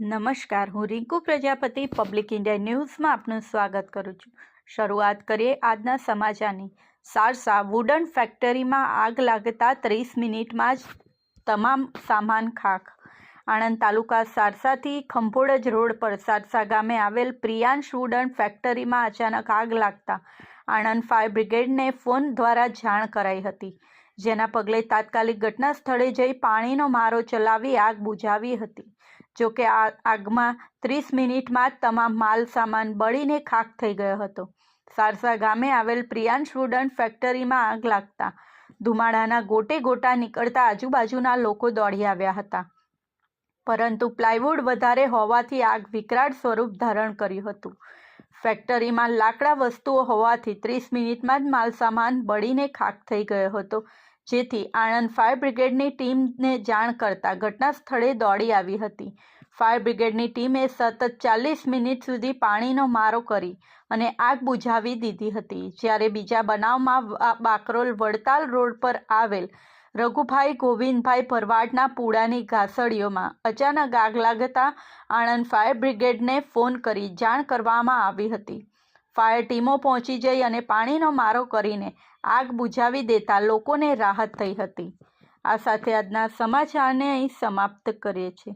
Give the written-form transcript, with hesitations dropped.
નમસ્કાર, હું Rinku Prajapati public India ન્યૂઝમાં આપનું સ્વાગત કરું છું। શરૂઆત કરીએ આજના સમાચારની। સારસા વુડન ફેક્ટરીમાં આગ લાગતા 30 મિનિટમાં જ તમામ સામાન ખાખ। આણંદ તાલુકા સારસાથી ખંભોળજ રોડ પર સારસા ગામે આવેલ પ્રિયાંશ વુડન ફેક્ટરીમાં અચાનક આગ લાગતા આણંદ ફાયર બ્રિગેડને ફોન દ્વારા જાણ કરાઈ હતી, જેના પગલે તાત્કાલિક ઘટના સ્થળે જઈ પાણીનો મારો ચલાવી આગ બુઝાવી હતી। જોકે આ આગમાં 30 મિનિટમાં જ તમામ માલ સામાન બળીને ખાખ થઈ ગયો હતો। સારસા ગામે આવેલ પ્રિયાંશ વુડન ફેક્ટરીમાં આગ લાગતા ધુમાડાના ગોટે ગોટા નીકળતા આજુબાજુના લોકો દોડી આવ્યા હતા, પરંતુ પ્લાયવુડ વધારે હોવાથી આગ વિકરાળ સ્વરૂપ ધારણ કર્યું હતું। ફેક્ટરીમાં લાકડા વસ્તુઓ હોવાથી 30 મિનિટમાં જ માલસામાન બળીને ખાખ થઈ ગયો હતો, જેથી આણંદ ફાયર બ્રિગેડની ટીમને જાણ કરતા ઘટના સ્થળે દોડી આવી હતી। ફાયર બ્રિગેડની ટીમે સતત 40 મિનિટ સુધી પાણીનો મારો કરી અને આગ બુઝાવી દીધી હતી। જ્યારે બીજા બનાવમાં બાકરોલ વડતાલ રોડ પર આવેલ રઘુભાઈ ગોવિંદભાઈ ભરવાડના પૂળાની ઘાસળીઓમાં અચાનક આગ લાગતા આણંદ ફાયર બ્રિગેડને ફોન કરી જાણ કરવામાં આવી હતી। ફાયર ટીમો પહોંચી જઈ અને પાણીનો મારો કરીને આગ બુઝાવી દેતા લોકોને રાહત થઈ હતી। આ સાથે આજના સમાચારને અહીં સમાપ્ત કરીએ છીએ।